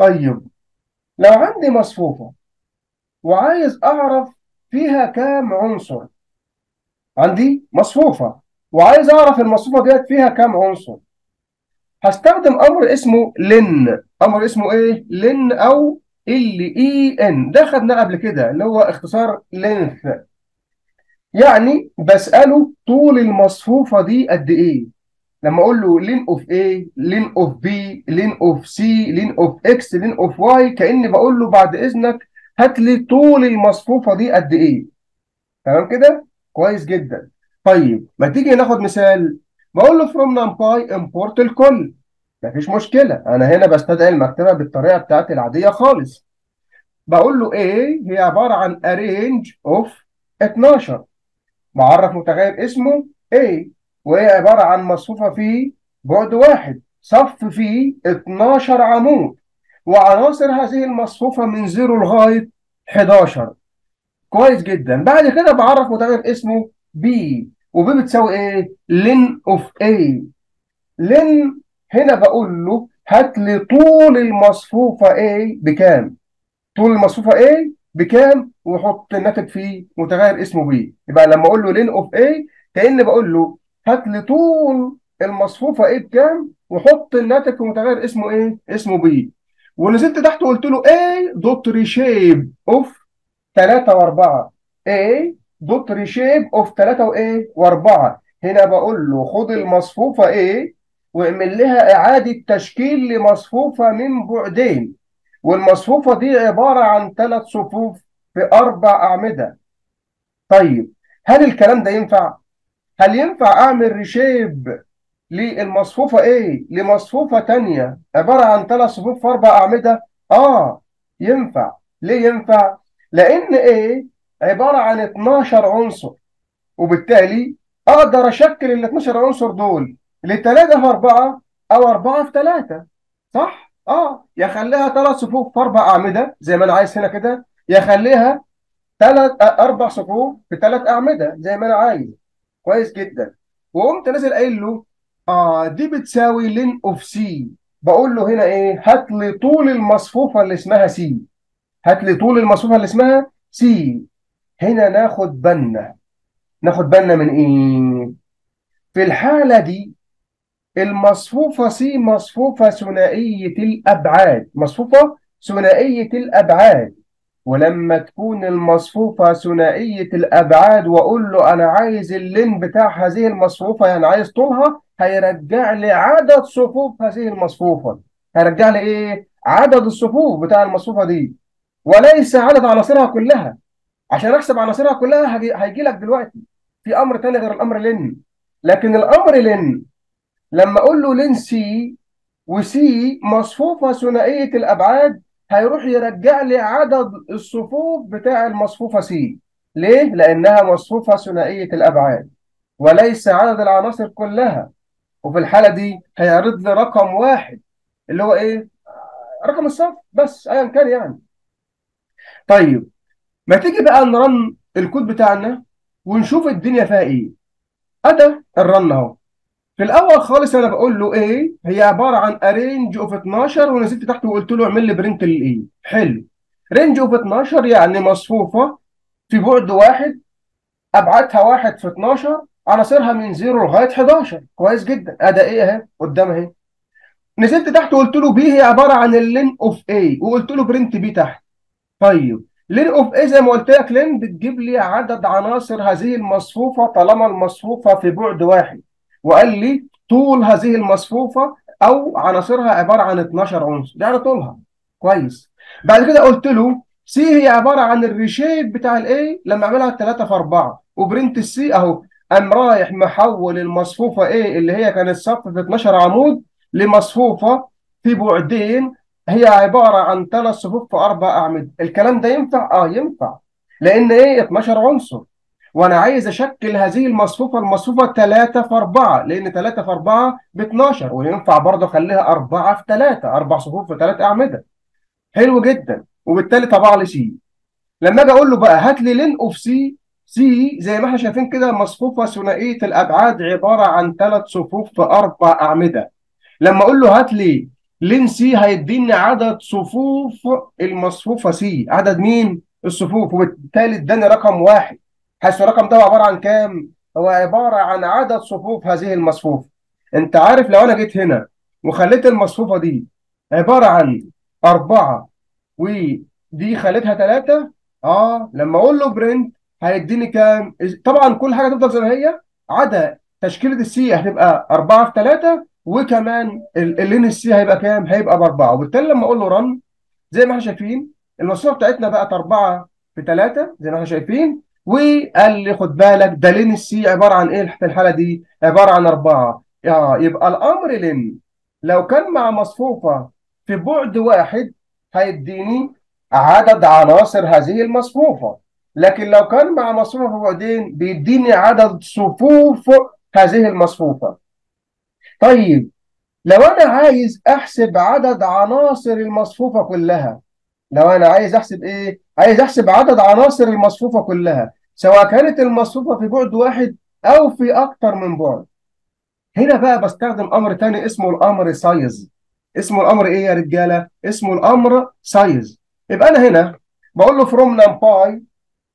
طيب، لو عندي مصفوفة وعايز أعرف فيها كام عنصر. عندي مصفوفة وعايز أعرف المصفوفة ديت فيها كام عنصر. هستخدم أمر اسمه لن. أمر اسمه إيه؟ لن أو LEN. ده خدناه قبل كده، اللي هو اختصار لينث. يعني بسأله طول المصفوفة دي قد إيه. لما اقول له لين اوف A، لين اوف B، لين اوف C، لين اوف X، لين اوف Y، كأني بقول له بعد اذنك هات لي طول المصفوفة دي قد ايه. تمام كده؟ كويس جدا. طيب ما تيجي ناخد مثال. بقول له from numpy import الكل. مفيش مشكلة، انا هنا بستدعي المكتبة بالطريقة بتاعتي العادية خالص. بقول له A هي عبارة عن a range of 12. بعرف متغير اسمه A، وهي عبارة عن مصفوفة فيه بعد واحد، صف فيه 12 عمود، وعناصر هذه المصفوفة من 0 لغاية 11. كويس جدا. بعد كده بعرف متغير اسمه B، وB بتساوي ايه؟ لين اوف A. لين هنا بقول له هات لي طول المصفوفة A بكام. طول المصفوفه A بكام، وحط الناتج فيه متغير اسمه B. يبقى لما اقول له لين اوف A كأني بقول له هات لي طول المصفوفه A بكام، وحط الناتج في متغير اسمه ايه؟ اسمه B. ونزلت تحت وقلت له A دوت ريشيب اوف 3 و4. A دوت ريشيب اوف 3 وايه و4. هنا بقول له خد المصفوفه A واعمل لها اعاده تشكيل لمصفوفه من بعدين، والمصفوفة دي عبارة عن 3 صفوف في 4 أعمدة. طيب، هل الكلام ده ينفع؟ هل ينفع أعمل ريشيب للمصفوفة A لمصفوفة تانية عبارة عن 3 صفوف في 4 أعمدة؟ آه، ينفع. ليه ينفع؟ لأن A عبارة عن 12 عنصر، وبالتالي أقدر أشكل ال 12 عنصر دول ل3 في 4 أو 4 في 3. صح؟ يا خليها 3 صفوف في 4 أعمدة زي ما أنا عايز هنا كده، يا خليها 4 صفوف في 3 أعمدة زي ما أنا عايز. كويس جدا. وقمت نازل قايل له دي بتساوي لين اوف سي. بقول له هنا ايه؟ هات لي طول المصفوفة اللي اسمها سي. هات لي طول المصفوفة اللي اسمها سي. هنا ناخد بالنا من ايه؟ في الحالة دي المصفوفة سي مصفوفة ثنائية الأبعاد. مصفوفة ثنائية الأبعاد. ولما تكون المصفوفة ثنائية الأبعاد وأقول له أنا عايز اللين بتاع هذه المصفوفة، يعني عايز طولها، هيرجع لي عدد صفوف هذه المصفوفة. هيرجع لي إيه؟ عدد الصفوف بتاع المصفوفة دي، وليس عدد عناصرها كلها. عشان أحسب عناصرها كلها هيجي لك دلوقتي في أمر تاني غير الأمر لين. لكن الأمر لين لما اقول له لين سي، وسي مصفوفه ثنائيه الابعاد، هيروح يرجع لي عدد الصفوف بتاع المصفوفه سي. ليه؟ لانها مصفوفه ثنائيه الابعاد وليس عدد العناصر كلها. وفي الحاله دي هيعرض لي رقم واحد، اللي هو ايه؟ رقم الصف بس، ايا كان يعني. طيب، ما تيجي بقى نرن الكود بتاعنا ونشوف الدنيا فيها ايه. ادى الرن اهو. في الاول خالص انا بقول له ايه هي عباره عن ارينج اوف 12، ونزلت تحت وقلت له اعمل لي برنت للايه. حلو. رينج اوف 12 يعني مصفوفه في بعد واحد، ابعادها 1 في 12، عناصرها من 0 لغايه 11. كويس جدا. ادي ايه اهي قدام اهي. نزلت تحت وقلت له بي هي عباره عن اللين اوف اي، وقلت له برنت بي تحت. طيب، لين اوف اي زي ما قلت لك، لين بتجيب لي عدد عناصر هذه المصفوفه طالما المصفوفه في بعد واحد، وقال لي طول هذه المصفوفه او عناصرها عباره عن 12 عنصر، ده يعني طولها. كويس. بعد كده قلت له سي هي عباره عن الريشيب بتاع الاي لما اعملها 3 في 4، وبرنت السي اهو. قام رايح محول المصفوفه ايه اللي هي كانت صف في 12 عمود لمصفوفه في بعدين هي عبارة عن 3 صفوف في 4 أعمدة. الكلام ده ينفع؟ ينفع. لأن إيه؟ 12 عنصر. وأنا عايز أشكل هذه المصفوفة 3 في 4، لأن 3 في 4 ب 12، وينفع برضه أخليها 4 في 3، 4 صفوف في 3 أعمدة. حلو جدا. وبالتالي طبع لي سي. لما أجي أقول له بقى هات لي لين أوف سي، سي زي ما احنا شايفين كده مصفوفة ثنائية الأبعاد عبارة عن 3 صفوف في 4 أعمدة. لما أقول له هات لي لين سي هيديني عدد صفوف المصفوفة سي، عدد مين؟ الصفوف، وبالتالي اداني رقم واحد، حيث الرقم ده هو عبارة عن كام؟ هو عبارة عن عدد صفوف هذه المصفوفة. انت عارف لو انا جيت هنا وخليت المصفوفة دي عبارة عن أربعة ودي خليتها ثلاثة، لما اقول له برنت هيديني كام؟ طبعا كل حاجة تفضل زي ما هي، عدا تشكيلة السي هتبقى 4 في 3، وكمان اللين السي هيبقى كام؟ هيبقى باربعه. وبالتالي لما اقول له رن، زي ما احنا شايفين المصفوفه بتاعتنا بقت 4 في 3 زي ما احنا شايفين. وقال لي خد بالك ده لين السي عباره عن ايه في الحاله دي؟ عباره عن 4. يبقى الامر لين لو كان مع مصفوفه في بعد واحد هيديني عدد عناصر هذه المصفوفه، لكن لو كان مع مصفوفه في بعدين بيديني عدد صفوف هذه المصفوفه. طيب لو انا عايز احسب عدد عناصر المصفوفه كلها، لو انا عايز احسب ايه؟ عايز احسب عدد عناصر المصفوفه كلها سواء كانت المصفوفه في بعد واحد او في اكتر من بعد. هنا بقى بستخدم امر تاني اسمه الامر سايز. اسمه الامر ايه يا رجاله؟ اسمه الامر سايز. يبقى انا هنا بقول له فروم نمباي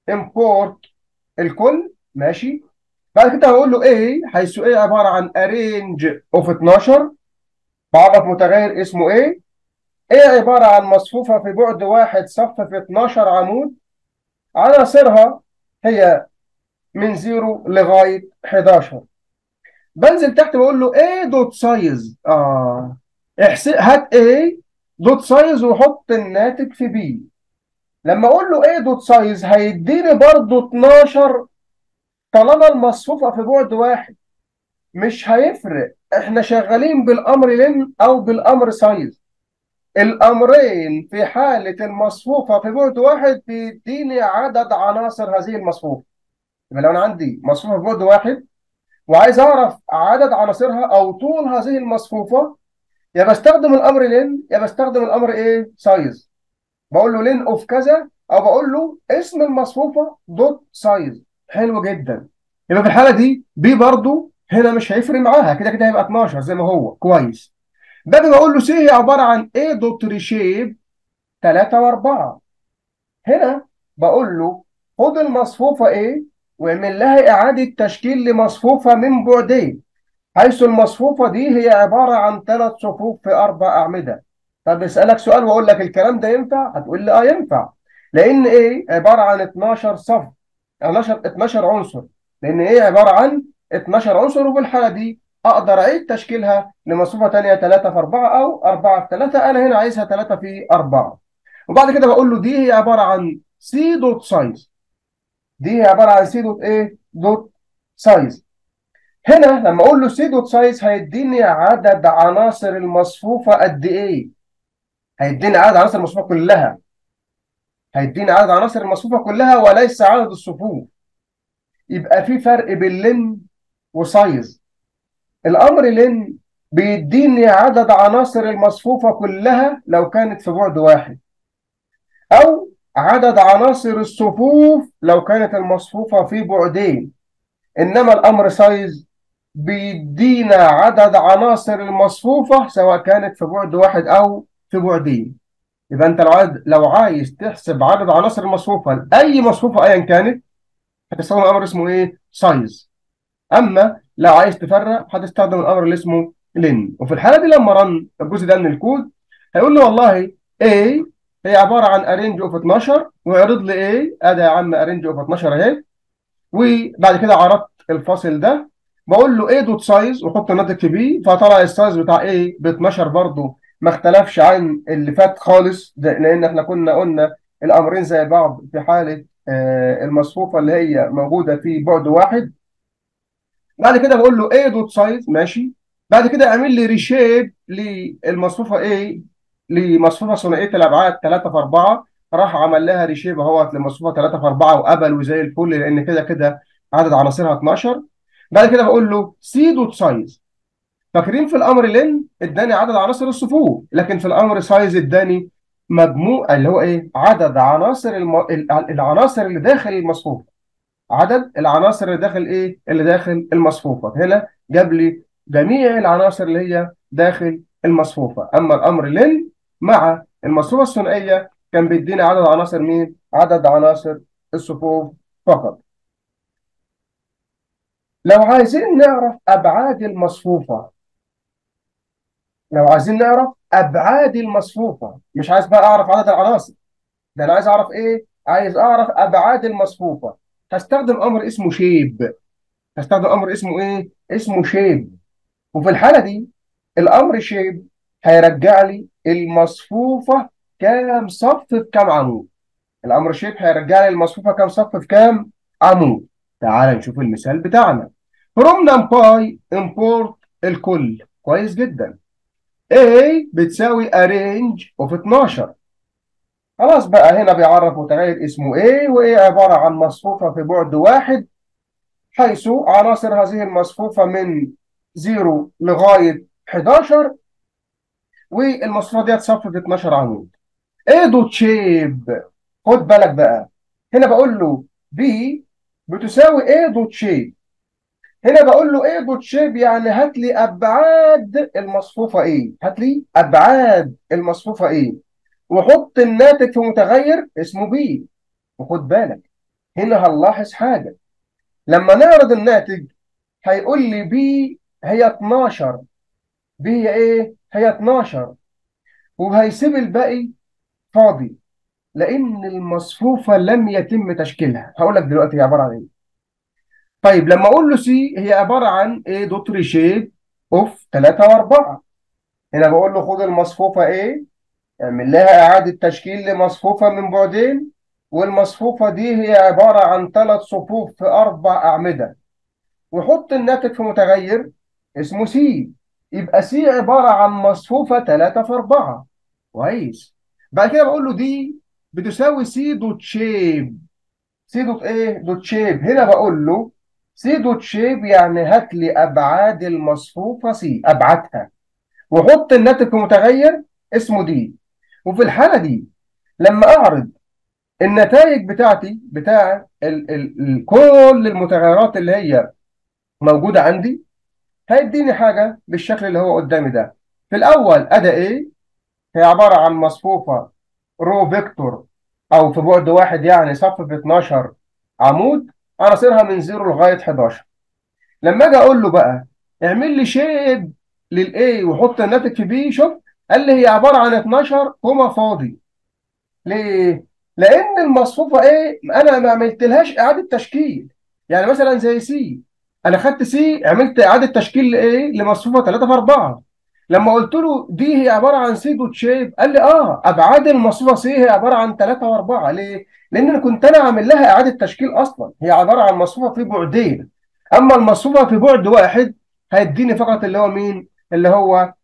امبورت الكل، ماشي. بعد كده هقول له ايه، حيث ايه عباره عن ارينج اوف 12، بعرف متغير اسمه ايه. ايه عبارة عن مصفوفة في بعد واحد صف في 12 عمود، عناصرها هي من 0 لغاية 11. بنزل تحت بقول له ايه دوت سايز، هات ايه دوت سايز وحط الناتج في بي. لما اقول له ايه دوت سايز هيديني برضه 12 طالما المصفوفة في بعد واحد. مش هيفرق احنا شغالين بالامر لين او بالامر سايز، الأمرين في حالة المصفوفة في بعد واحد بيديني عدد عناصر هذه المصفوفة. يبقى لو أنا عندي مصفوفة في بعد واحد وعايز أعرف عدد عناصرها أو طول هذه المصفوفة، يا بستخدم الأمر لين يا بستخدم الأمر إيه؟ سايز. بقول له لين أوف كذا أو بقول له اسم المصفوفة دوت سايز. حلو جدا. يبقى في الحالة دي بي برضو هنا مش هيفرق معاها، كده كده هيبقى 12 زي ما هو كويس. باجي بقول له سي هي عبارة عن ايه دوت ريشيب 3 و4. هنا بقول له خد المصفوفة A واعمل لها إعادة تشكيل لمصفوفة من بعدين، حيث المصفوفة دي هي عبارة عن 3 صفوف في 4 أعمدة. طب اسألك سؤال وأقول لك الكلام ده ينفع؟ هتقول لي ينفع، لأن A عبارة عن 12 صف، 12 عنصر، لأن A عبارة عن 12 عنصر. وفي الحالة دي أقدر أعيد تشكيلها لمصفوفة تانية 3 في 4 أو 4 في 3. أنا هنا عايزها 3 في 4. وبعد كده بقول له دي هي عباره عن سي دوت سايز. دي هي عباره عن سي دوت ايه؟ دوت سايز. هنا لما اقول له سي دوت سايز هيديني عدد عناصر المصفوفه قد ايه؟ هيديني عدد عناصر المصفوفه كلها. هيديني عدد عناصر المصفوفه كلها وليس عدد الصفوف. يبقى في فرق بين لين وسايز. الامر لين بيديني عدد عناصر المصفوفه كلها لو كانت في بعد واحد، أو عدد عناصر الصفوف لو كانت المصفوفة في بعدين. إنما الأمر سايز بيدينا عدد عناصر المصفوفة سواء كانت في بعد واحد أو في بعدين. يبقى أنت لو عايز تحسب عدد عناصر المصفوفة لأي مصفوفة أيا كانت هتستخدم أمر اسمه إيه؟ سايز. أما لو عايز تفرق هتستخدم الأمر اللي اسمه لين. وفي الحالة دي لما رن الجزء ده من الكود هيقول لي والله A هي عبارة عن ارينج اوف 12، ويعرض لي ايه؟ ادي يا عم ارينج اوف 12 اهي. وبعد كده عرضت الفاصل ده، بقول له ايه دوت سايز وحط الناتج في بي، فطلع السايز بتاع ايه ب 12 برضه، ما اختلفش عن اللي فات خالص لان احنا كنا قلنا الامرين زي بعض في حاله المصفوفه اللي هي موجوده في بعد واحد. بعد كده بقول له ايه دوت سايز، ماشي. بعد كده اعمل لي ريشيب للمصفوفه ايه، لمصفوفه ثنائيه الابعاد 3 في 4. راح عمل لها ريشيب اهوت لمصفوفه 3 في 4 وقبل وزي الفل لان كده كده عدد عناصرها 12. بعد كده بقول له سي دوت سايز. فاكرين في الامر لين اداني عدد عناصر الصفوف، لكن في الامر سايز اداني مجموع اللي هو ايه؟ عدد عناصر العناصر اللي داخل المصفوفه. عدد العناصر اللي داخل ايه؟ اللي داخل المصفوفه. هنا جاب لي جميع العناصر اللي هي داخل المصفوفة. أما الأمر لن مع المصفوفة الثنائية كان بيدينا عدد عناصر مين؟ عدد عناصر الصفوف فقط. لو عايزين نعرف أبعاد المصفوفة، لو عايزين نعرف أبعاد المصفوفة، مش عايز بقى أعرف عدد العناصر، ده أنا عايز أعرف إيه؟ عايز أعرف أبعاد المصفوفة. هستخدم أمر اسمه شيب. هستخدم أمر اسمه إيه؟ اسمه شيب. وفي الحالة دي الأمر شيب هيرجع لي المصفوفة كام صف في كام عمود. الأمر شيب هيرجع لي المصفوفة كام صف في كام عمود. تعال نشوف المثال بتاعنا. from numpy import الكل. كويس جدا. A بتساوي arrange of 12. خلاص بقى هنا بيعرف متغير اسمه A، وA عبارة عن مصفوفة في بعد واحد، حيث عناصر هذه المصفوفة من 0 لغاية 11، والمصفوفة دي هتصفي في 12 عمود. A دوت شيب. خد بالك بقى، هنا بقول له B بتساوي A دوت شيب. هنا بقول له A دوت شيب يعني هات لي أبعاد المصفوفة إيه؟ هات لي أبعاد المصفوفة إيه؟ وحط الناتج في متغير اسمه B. وخد بالك هنا هنلاحظ حاجة، لما نعرض الناتج هيقول لي B هي 12. B هي إيه؟ هي 12، وهيسيب الباقي فاضي لأن المصفوفة لم يتم تشكيلها. هقول لك دلوقتي هي عبارة عن إيه. طيب لما أقول له سي هي عبارة عن A دوت ريشيب أوف 3 و4. هنا بقول له خد المصفوفة A، اعمل لها إعادة تشكيل لمصفوفة من بعدين، والمصفوفة دي هي عبارة عن 3 صفوف في 4 أعمدة، وحط الناتج في متغير اسمه سي. يبقى سي عبارة عن مصفوفة 3 في 4. كويس. بعد كده بقول له دي بتساوي سي دوت شيب. سي دوت ايه؟ دوت شيب. هنا بقول له سي دوت شيب يعني هات لي ابعاد المصفوفه سي، ابعادها، وحط الناتج في متغير اسمه دي. وفي الحاله دي لما اعرض النتائج بتاعتي بتاع كل المتغيرات اللي هي موجوده عندي، هيديني حاجه بالشكل اللي هو قدامي ده. في الاول اداه ايه هي عباره عن مصفوفه رو فيكتور، او في بعد واحد يعني صف في 12 عمود، عناصرها من 0 لغايه 11. لما اجي اقول له بقى اعمل لي شيب للاي وحط الناتج في بي، شوف قال لي هي عباره عن 12 كوما فاضي. ليه؟ لان المصفوفه ايه انا ما عملتلهاش اعاده تشكيل. يعني مثلا زي سي، انا خدت سي عملت اعاده تشكيل لايه لمصفوفه 3 في 4. لما قلت له دي هي عباره عن سي دوت شيب قال لي ابعاد المصفوفه سي هي عباره عن 3 و4. ليه؟ لان انا كنت عامل لها اعاده تشكيل اصلا، هي عباره عن مصفوفه في بعدين، اما المصفوفه في بعد واحد هيديني فقط اللي هو مين؟ اللي هو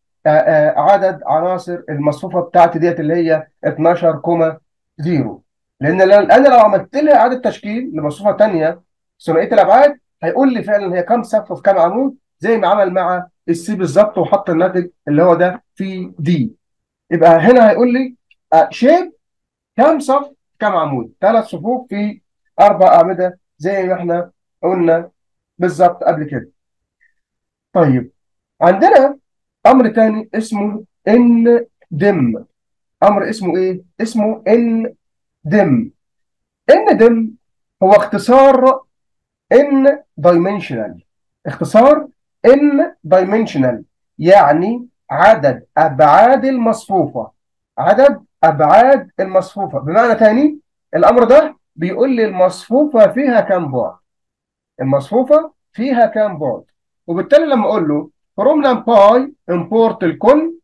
عدد عناصر المصفوفه بتاعتي ديت اللي هي 12 كوما 0. لان انا لو عملت لها اعاده تشكيل لمصفوفه ثانيه ثنائيه الابعاد هيقول لي فعلا هي كام صف في كام عمود، زي ما عمل مع السي بالظبط وحط الناتج اللي هو ده في دي. يبقى هنا هيقول لي شيب كام صف كام عمود، 3 صفوف في 4 اعمده زي ما احنا قلنا بالظبط قبل كده. طيب عندنا امر تاني اسمه ان دم. امر اسمه ايه؟ اسمه ان دم. ان دم هو اختصار ان دايمنشنال. اختصار ان دايمنشنال يعني عدد ابعاد المصفوفه. عدد ابعاد المصفوفه بمعنى تاني الامر ده بيقول لي المصفوفه فيها كام بعد. المصفوفه فيها كام بعد. وبالتالي لما اقول له from numpy import الكل،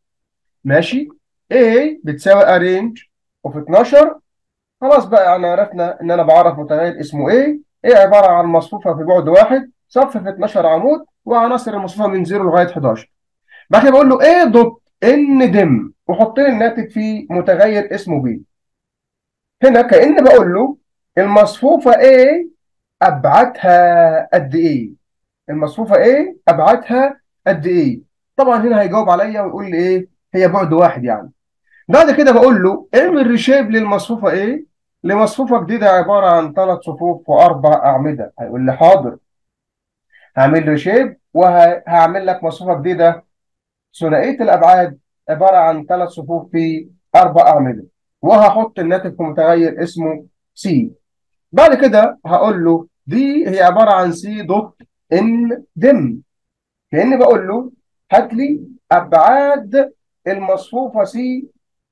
ماشي، A بتساوي arrange of 12. خلاص بقى يعني عرفنا ان انا بعرف متغير اسمه ايه عباره عن مصفوفه في بعد واحد صف في 12 عمود وعناصر المصفوفه من 0 لغايه 11. بعد كده بقول له ايه دوت ان دم وحط لي الناتج في متغير اسمه بي. هنا كأن بقول له المصفوفه ايه ابعادها قد ايه. المصفوفه ايه ابعادها قد ايه. طبعا هنا هيجاوب عليا ويقول لي ايه هي بعد واحد يعني. بعد كده بقول له اعمل ريشيب للمصفوفه ايه لمصفوفه جديده عباره عن 3 صفوف واربع اعمده. هيقول لي حاضر، هعمل ريشيب وهعمل لك مصفوفه جديده ثنائيه الابعاد عباره عن 3 صفوف في 4 اعمده، وهحط الناتج في متغير اسمه سي. بعد كده هقول له دي هي عباره عن سي دوت ان دم، كاني بقول له هات لي ابعاد المصفوفه سي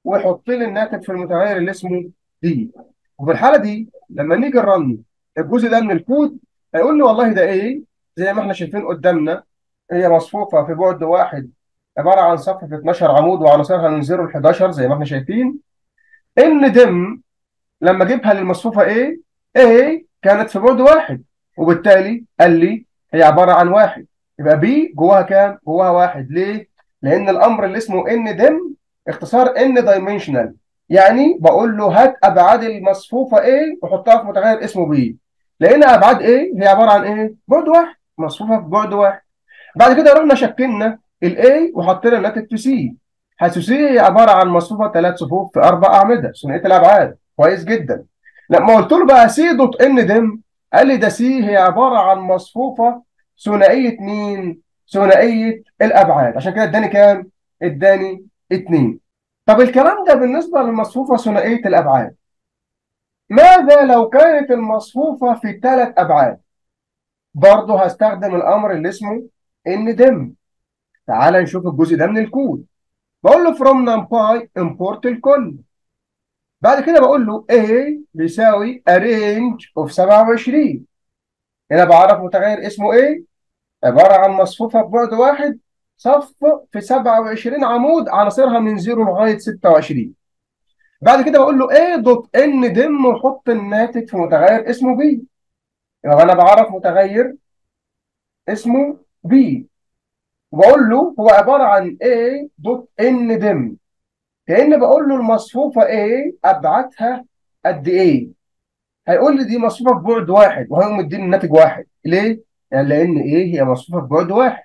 ويحط لي الناتج في المتغير اللي اسمه دي. وفي الحاله دي لما نيجي نرن الجزء ده من الكود هيقول لي والله ده ايه، زي ما احنا شايفين قدامنا هي مصفوفه في بعد واحد عباره عن صف في 12 عمود وعناصرها من 0 ل 11 زي ما احنا شايفين. ان دم لما اجيبها للمصفوفه ايه، ايه كانت في بعد واحد، وبالتالي قال لي هي عباره عن واحد، يبقى بي جواها كام؟ جواها واحد. ليه؟ لان الامر اللي اسمه ان دم اختصار ان دايمنشنال، يعني بقول له هات ابعاد المصفوفه ايه وحطها في متغير اسمه بي، لان ابعاد ايه هي عباره عن ايه؟ بعد واحد، مصفوفه في بعد واحد. بعد كده رحنا شكلنا الاي وحطينا الناتج في سي، حيث سي هي عباره عن مصفوفه 3 صفوف في 4 اعمده ثنائيه الابعاد. كويس جدا. لما قلت له بقى سي دوت ان دم قال لي ده سي هي عباره عن مصفوفه ثنائيه مين؟ ثنائيه الابعاد، عشان كده اداني كام؟ اداني 2. طب الكلام ده بالنسبه للمصفوفه ثنائيه الابعاد، ماذا لو كانت المصفوفه في 3 ابعاد؟ برضه هستخدم الامر اللي اسمه ان دم. تعال نشوف الجزء ده من الكود. بقول له from numpy import الكل. بعد كده بقول له A بيساوي a range of 27. هنا بعرف متغير اسمه A عبارة عن مصفوفة ببعد واحد، صف في 27 عمود عناصرها من 0 لغاية 26. بعد كده بقول له A دوت N دم وحط الناتج في متغير اسمه B. يبقى أنا بعرف متغير اسمه B، وبقول له هو عبارة عن A دوت N دم، كأن بقول له المصفوفة ايه ابعادها قد ايه. هيقول لي دي مصفوفة ببعد واحد، وهيقوم مديني الناتج واحد. ليه؟ يعني لان ايه هي مصفوفة ببعد واحد.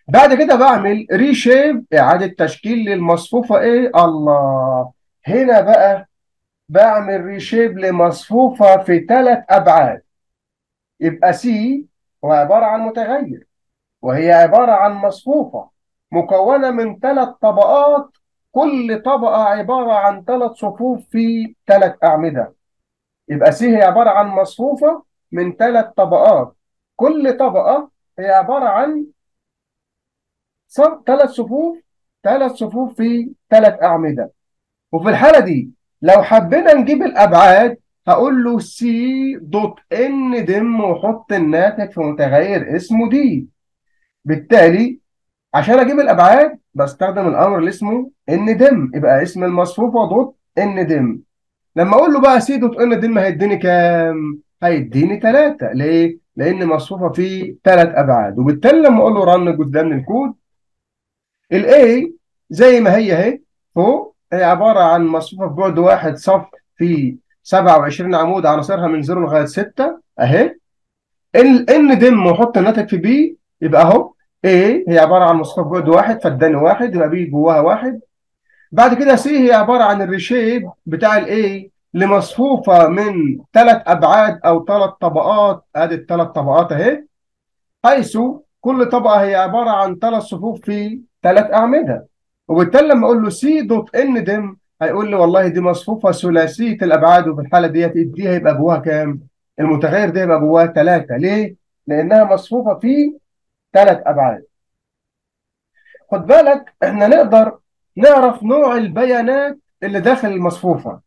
بعد كده بعمل ريشيب اعادة تشكيل للمصفوفة ايه. الله، هنا بقى بعمل ريشيب لمصفوفة في 3 ابعاد. يبقى سي هو عبارة عن متغير، وهي عبارة عن مصفوفة مكونة من 3 طبقات، كل طبقة عبارة عن 3 صفوف في 3 أعمدة. يبقى سي هي عبارة عن مصفوفة من 3 طبقات، كل طبقة هي عبارة عن 3 صفوف، 3 صفوف في 3 أعمدة. وفي الحالة دي لو حبينا نجيب الأبعاد هقول له سي دوت ان دم وحط الناتج في متغير اسمه دي. بالتالي عشان اجيب الابعاد بستخدم الامر اللي اسمه ان دم، يبقى اسم المصفوفه دوت ان دم. لما اقول له بقى سي دوت ان دم هيديني كام؟ هيديني 3. ليه؟ لان مصفوفه فيه 3 ابعاد. وبالتالي لما اقول له رن الجزء ده من الكود، الاي زي ما هي اهي فوق، هي عباره عن مصفوفه ببعد واحد، صف في 27 عمود عناصرها من 0 لغايه 6 اهي. ان دم وحط الناتج في بي، يبقى اهو ايه هي عباره عن مصفوفه بجهد واحد فاداني واحد، يبقى بي جواها واحد. بعد كده سي هي عباره عن الريشيب بتاع الايه لمصفوفه من 3 ابعاد او 3 طبقات. ادي ال3 طبقات اهي، حيث كل طبقه هي عباره عن 3 صفوف في 3 اعمده. وبالتالي لما اقول له سي دوت ان دم هيقول لي والله دي مصفوفه ثلاثيه الابعاد، وفي الحاله دي هيبقى جواها كام؟ المتغير ده يبقى جواها 3. ليه؟ لانها مصفوفه في 3 ابعاد. خد بالك احنا نقدر نعرف نوع البيانات اللي داخل المصفوفه.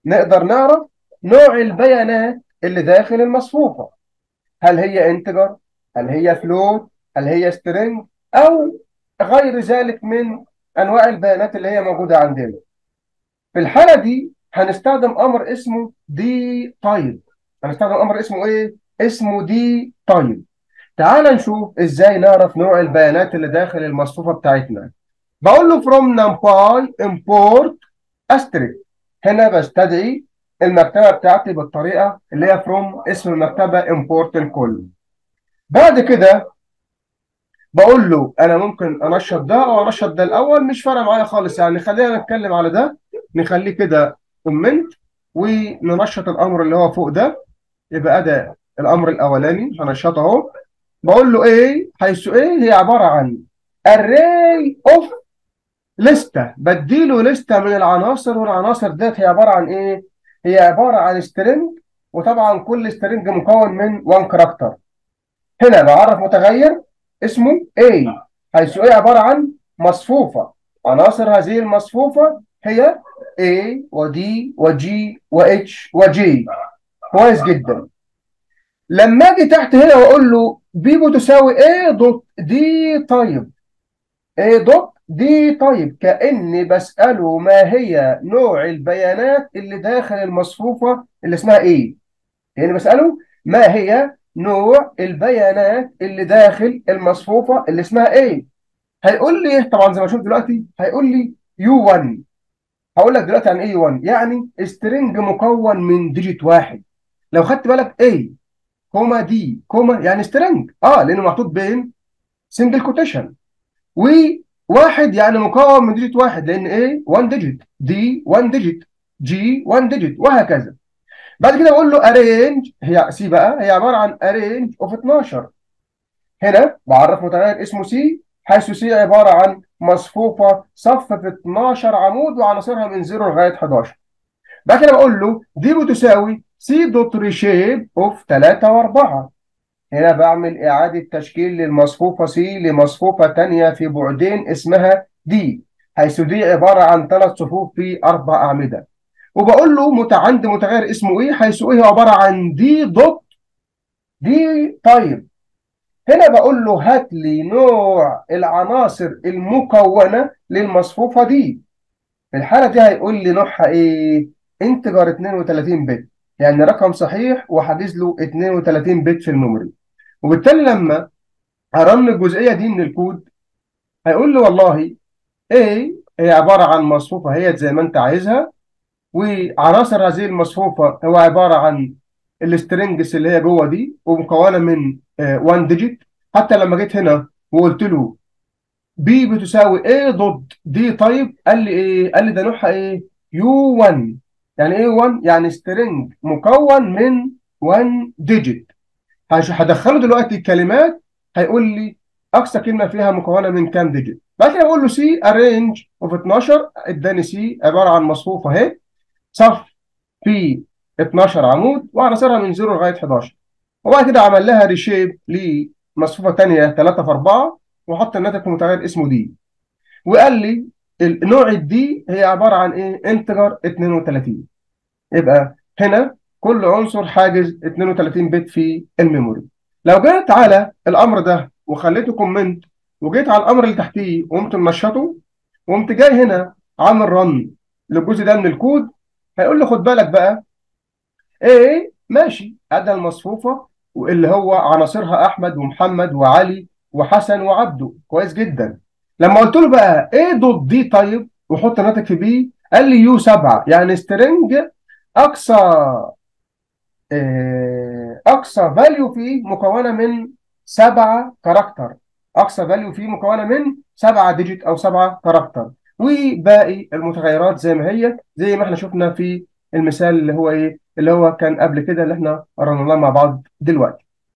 نقدر نعرف نوع البيانات اللي داخل المصفوفه، هل هي انتجر، هل هي فلوت، هل هي سترينج، او غير ذلك من انواع البيانات اللي هي موجوده عندنا. في الحاله دي هنستخدم امر اسمه دي تايب. هنستخدم امر اسمه ايه؟ اسمه دي تايب. تعال نشوف ازاي نعرف نوع البيانات اللي داخل المصفوفه بتاعتنا. بقول له from numpy import asterisk. هنا بستدعي المكتبه بتاعتي بالطريقه اللي هي from اسم المكتبه import الكل. بعد كده بقول له انا ممكن انشط ده او انشط ده الاول، مش فارقه معايا خالص، يعني خلينا نتكلم على ده، نخليه كده كومنت وننشط الامر اللي هو فوق ده. يبقى ده الامر الاولاني هنشطه اهو. بقول له ايه حيث ايه هي عباره عن array of لستة، بديله لستة من العناصر، والعناصر ديت هي عبارة عن إيه؟ هي عبارة عن سترينج، وطبعا كل سترينج مكون من 1 كاركتر. هنا بعرف متغير اسمه A، حيث A عبارة عن مصفوفة. عناصر هذه المصفوفة هي A و D و G و H و J. كويس جدا. لما اجي تحت هنا واقول له B بتساوي A دوت دي طيب، A دوت دي طيب، كأني بسأله ما هي نوع البيانات اللي داخل المصفوفة اللي اسمها A. يعني بسأله ما هي نوع البيانات اللي داخل المصفوفة اللي اسمها ايه. هيقول لي طبعا زي ما شفت دلوقتي، هيقول لي U1. هقول لك دلوقتي عن ايه U1، يعني استرنج مكون من ديجيت واحد. لو خدت بالك A كوما دي كوما يعني استرنج، لانه محطوط بين سنجل كوتيشن، وواحد يعني مكون من ديجيت واحد، لان A 1 ديجيت، D 1 ديجيت، G 1 ديجيت، وهكذا. بعد كده بقول له arrange، هي سي بقى هي عباره عن arrange اوف 12. هنا بعرف متغير اسمه سي، حيث سي عباره عن مصفوفه صف في 12 عمود وعناصرها من 0 لغايه 11. بعد كده بقول له دي بتساوي سي دوت ريشيب اوف 3 و4. هنا بعمل اعاده تشكيل للمصفوفه سي لمصفوفه ثانيه في بعدين اسمها دي، حيث دي عباره عن 3 صفوف في 4 اعمده. وبقول له عندي متغير اسمه ايه، حيث ايه هو عباره عن دي دوت دي طيب. هنا بقول له هات لي نوع العناصر المكونه للمصفوفه دي. في الحاله دي هيقول لي نوعها ايه، انتجر 32 بت، يعني رقم صحيح وحاجز له 32 بت في الميموري. وبالتالي لما ارن الجزئيه دي من الكود، هيقول لي والله ايه هي عباره عن مصفوفه هي زي ما انت عايزها، وعناصر هذه المصفوفة هو عبارة عن السترنجز اللي هي جوه دي، ومكونة من 1 ديجيت. حتى لما جيت هنا وقلت له بي بتساوي ايه دوت دي طيب، قال لي ايه؟ قال لي ده نوعها ايه؟ يو 1. يعني ايه 1؟ يعني سترنج مكون من 1 ديجيت. هدخله دلوقتي الكلمات، هيقول لي اقصى كلمه فيها مكونه من كام ديجيت. بعد كده اقول له سي ارينج اوف 12، اداني سي عباره عن مصفوفه اهي، صف في 12 عمود وعناصرها من 0 لغايه 11. وبعد كده عمل لها ريشيب لمصفوفه ثانيه 3 في 4، وحط الناتج في متغير اسمه دي. وقال لي النوع الدي هي عباره عن ايه؟ انتجر 32. يبقى هنا كل عنصر حاجز 32 بت في الميموري. لو جيت على الامر ده وخليته كومنت، وجيت على الامر اللي تحتيه وقمت منشطه، وقمت جاي هنا عامل رن للجزء ده من الكود، هيقول لي خد بالك بقى ايه ماشي، ادى المصفوفه واللي هو عناصرها احمد ومحمد وعلي وحسن وعبده، كويس جدا. لما قلت له بقى ايه دوت دي طيب وحط الناتج في بي، قال لي يو 7، يعني سترنج اقصى اقصى فاليو فيه مكونه من 7 كاركتر. اقصى فاليو فيه مكونه من 7 ديجيت او 7 كاركتر، وباقي المتغيرات زي ما هي، زي ما احنا شفنا في المثال اللي هو ايه، اللي هو كان قبل كده اللي احنا قررناه مع بعض دلوقتي.